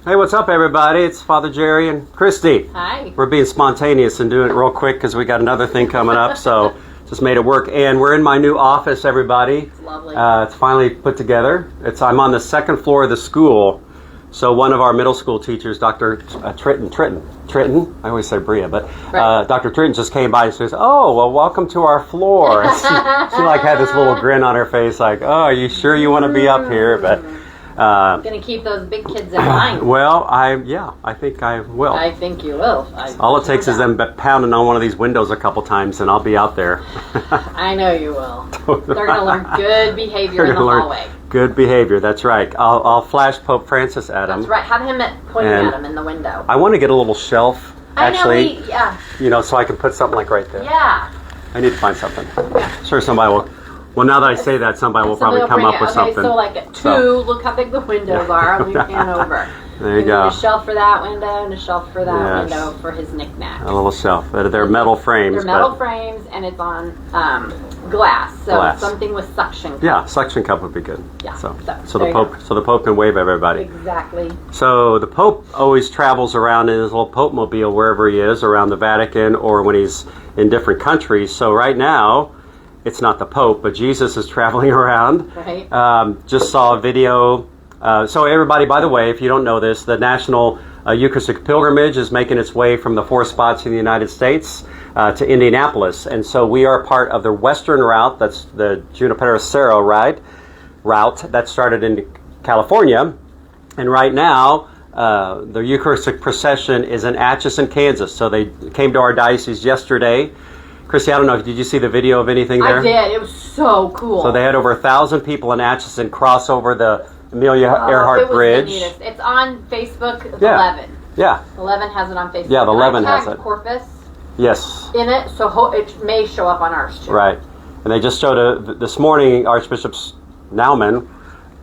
Hey, what's up, everybody? It's Father Jerry and Christy. Hi. We're being spontaneous and doing it real quick because we got another thing coming up, so just made it work. And we're in my new office, everybody. It's lovely. It's finally put together. I'm on the second floor of the school. So one of our middle school teachers, Dr. Tritton, I always say Bria, but Right. Dr. Tritton just came by and says, "Oh, well, welcome to our floor." And she like had this little grin on her face, like, "Oh, are you sure you want to be up here?" But Gonna keep those big kids in line. well, I think I will. I think you will. All it takes is them pounding on one of these windows a couple times, and I'll be out there. I know you will. They're gonna learn good behavior in the hallway. Good behavior. That's right. I'll flash Pope Francis at him. That's right. Have him pointing And at him in the window. I want to get a little shelf, actually. I know. So I can put something like right there. Yeah. I need to find something. Yeah. Sure, somebody will. Well, now that I say that, somebody will probably come up with something. Okay, so like at 2, look how big the windows are. We pan over. There you go. A shelf for that window and a shelf for that Yes. window for his knickknacks. A little shelf. They're metal frames. They're metal but frames and it's on glass. So Glass. something with suction cup. yeah, suction cup would be good. Yeah. So So the there you Pope. go. So the Pope can wave at everybody. Exactly. So the Pope always travels around in his little Pope mobile wherever he is, around the Vatican or when he's in different countries. So right now, it's not the Pope, but Jesus is traveling around. Right. Just saw a video. So everybody, by the way, if you don't know this, the National Eucharistic Pilgrimage is making its way from the 4 spots in the United States to Indianapolis. And so we are part of the Western route. That's the Junipero Cerro route that started in California. And right now, the Eucharistic procession is in Atchison, Kansas. So they came to our diocese yesterday. Chrissy, I don't know, did you see the video of anything there? I did. It was so cool. So they had over 1,000 people in Atchison cross over the Amelia Earhart it was Bridge. The neatest. It's on Facebook. Yeah. 11. Yeah. 11 has it on Facebook. Yeah, the And 11 I has tagged it. Corpus Yes. in it, so it may show up on ours too. Right. And they just showed this morning Archbishop Naumann.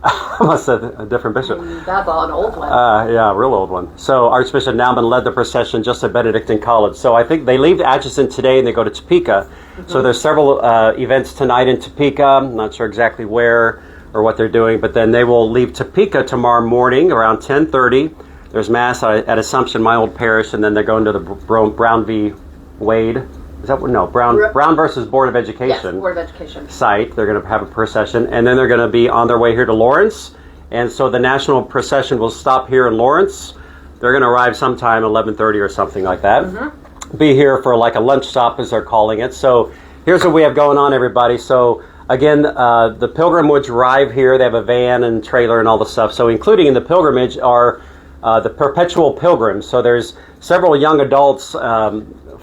I must have said a different bishop. That's an old one. Yeah, a real old one. So Archbishop Naumann led the procession just at Benedictine College. So I think they leave Atchison today and they go to Topeka. Mm-hmm. So there's several events tonight in Topeka. I'm not sure exactly where or what they're doing, but then they will leave Topeka tomorrow morning around 10:30. There's Mass at Assumption, my old parish, and then they're going to the Brown v. Wade. Is that what? No, Brown versus Board of Education. Yes, Board of Education. Site. They're going to have a procession, and then they're going to be on their way here to Lawrence. And so the national procession will stop here in Lawrence. They're going to arrive sometime 11:30 or something like that. Mm-hmm. Be here for like a lunch stop, as they're calling it. So here's what we have going on, everybody. So again, the pilgrimage arrive here. They have a van and trailer and all the stuff. So including in the pilgrimage are the perpetual pilgrims. So there's several young adults,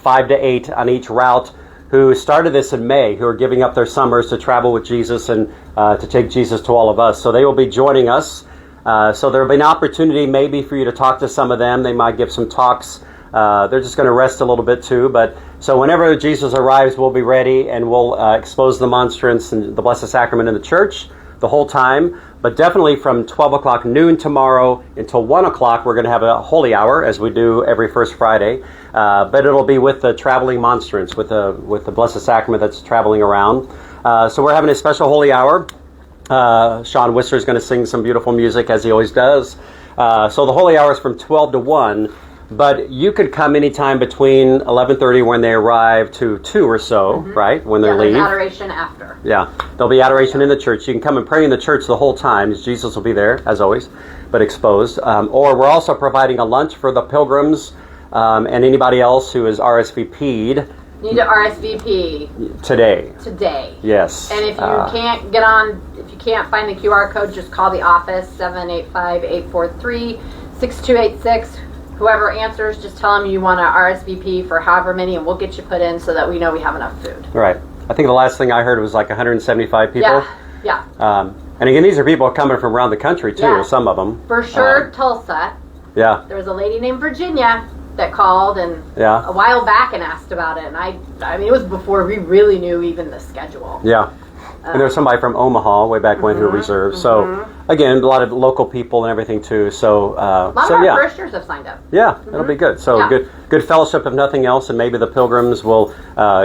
5 to 8 on each route, who started this in May, who are giving up their summers to travel with Jesus and to take Jesus to all of us. So they will be joining us. So there will be an opportunity maybe for you to talk to some of them. They might give some talks. They're just going to rest a little bit too. But so whenever Jesus arrives, we'll be ready and we'll expose the monstrance and the Blessed Sacrament in the church the whole time. But definitely from 12 o'clock noon tomorrow until 1 o'clock, we're going to have a holy hour, as we do every first Friday. But it'll be with the traveling monstrance, with the Blessed Sacrament that's traveling around. So we're having a special holy hour. Sean Wisser is going to sing some beautiful music, as he always does. So the holy hour is from 12 to 1. But you could come anytime between 11:30 when they arrive to 2 or so, right? When they leave. There's adoration after. Yeah, there'll be adoration in the church. You can come and pray in the church the whole time. Jesus will be there, as always, but exposed. Or we're also providing a lunch for the pilgrims and anybody else who is RSVP'd. You need to RSVP Today. Yes. And if you can't get on, if you can't find the QR code, just call the office, 785-843-6286. Whoever answers, just tell them you want to RSVP for however many, and we'll get you put in so that we know we have enough food. Right. I think the last thing I heard was like 175 people. Yeah. And again, these are people coming from around the country too, Yeah. some of them. For sure, Tulsa. Yeah. There was a lady named Virginia that called and Yeah. a while back and asked about it, and I mean it was before we really knew even the schedule. Yeah. And there's somebody from Omaha way back when who reserved. So again, a lot of local people and everything too. So A lot of our parishioners have signed up. Yeah, it'll be good. So good fellowship if nothing else, and maybe the pilgrims will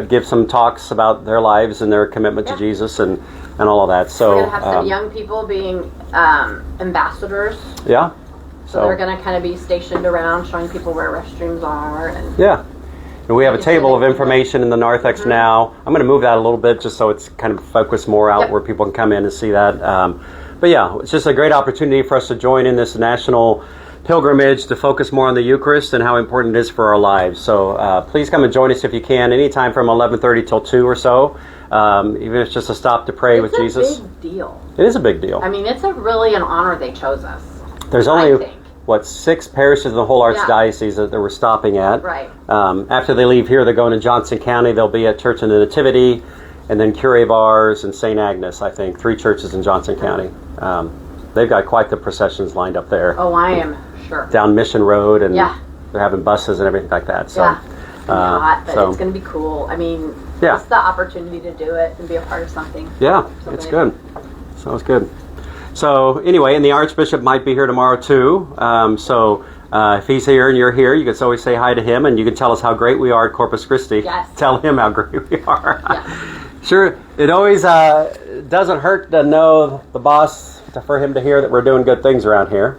give some talks about their lives and their commitment to Jesus and all of that. So we're gonna have some young people being ambassadors. Yeah. So they're going to kind of be stationed around, showing people where restrooms are. And Yeah. And we have a Just table so of they can information in the narthex now. I'm going to move that a little bit just so it's kind of focused more out Yep. where people can come in and see that. But yeah, it's just a great opportunity for us to join in this national pilgrimage to focus more on the Eucharist and how important it is for our lives. So please come and join us if you can, anytime from 11:30 till 2 or so. Even if it's just a stop to pray with Jesus. It's a big deal. It is a big deal. I mean, it's really an honor they chose us. There's I only, think. 6 parishes in the whole archdiocese that we're stopping at. Right. After they leave here, they're going to Johnson County. They'll be at Church of the Nativity, and then Cure Vars and St. Agnes, I think. 3 churches in Johnson County. They've got quite the processions lined up there. Oh, I am sure. Down Mission Road, and Yeah. they're having buses and everything like that. So, Yeah. It's gonna be hot, but so- it's going to be cool. I mean, Yeah. it's the opportunity to do it and be a part of something. Yeah, it's good. Sounds good. So anyway, and the Archbishop might be here tomorrow too. If he's here and you're here, you can always say hi to him, and you can tell us how great we are at Corpus Christi. Yes. Tell him how great we are. Yeah. Sure, it always doesn't hurt to know the boss, for him to hear that we're doing good things around here.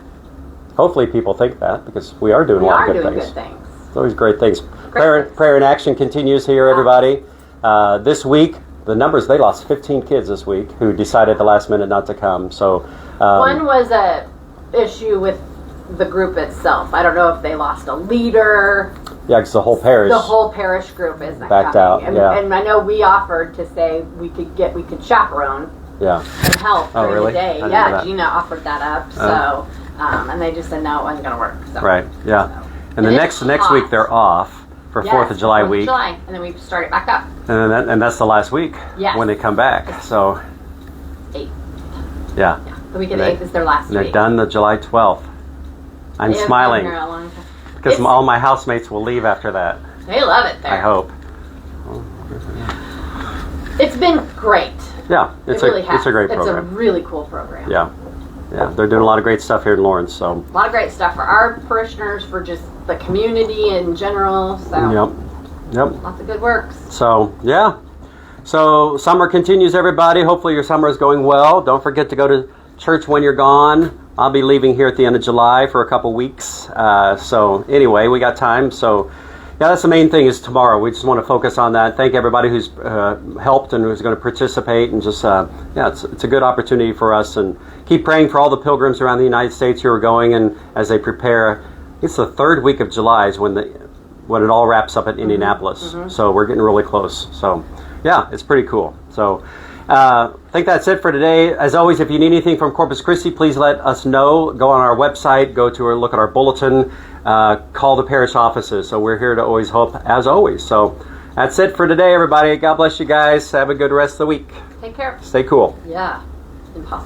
Hopefully people think that, because we are doing We a lot are of good doing things. good things. It's always great things. Great. Prayer in Action continues here, everybody. This week, the numbers, they lost 15 kids this week who decided at the last minute not to come. So One was a issue with the group itself. I don't know if they lost a leader. yeah, because the whole parish. The whole parish group isn't Backed coming. out, And, yeah. and I know we offered to say we could chaperone Yeah. and help Oh, during really? the I day. didn't know Yeah, that. Gina offered that up. So, and they just said no, it wasn't going to work. So. Right. Yeah. So. And the And next it's next hot. week they're off for Yes, 4th of July 4th of week, July, and then we start it back up. and that's the last week Yes. when they come back. So 8th. yeah, Yeah. The week of the They- 8th is their last and they're week. done the July 12th. I'm They have been smiling here a long time. because It's- all my housemates will leave after that. They love it there. I hope. It's been great. Yeah, it's It really has. it's a great It's program. a really cool program. Yeah, yeah, they're doing a lot of great stuff here in Lawrence. So A lot of great stuff for our parishioners, for just the community in general. So yep. lots of good works. So, yeah. So, summer continues, everybody. Hopefully, your summer is going well. Don't forget to go to church when you're gone. I'll be leaving here at the end of July for a couple weeks. So, anyway, we got time. So, yeah, that's the main thing is tomorrow. We just want to focus on that. Thank everybody who's helped and who's going to participate. And just, it's a good opportunity for us. And keep praying for all the pilgrims around the United States who are going and as they prepare. It's the 3rd week of July is when it all wraps up at Indianapolis. So we're getting really close. So yeah, it's pretty cool. So I think that's it for today. As always, if you need anything from Corpus Christi, please let us know. Go on our website, go to look at our bulletin, call the parish offices. So we're here to always help, as always. So that's it for today, everybody. God bless you guys. Have a good rest of the week. Take care. Stay cool. Yeah. Impossible.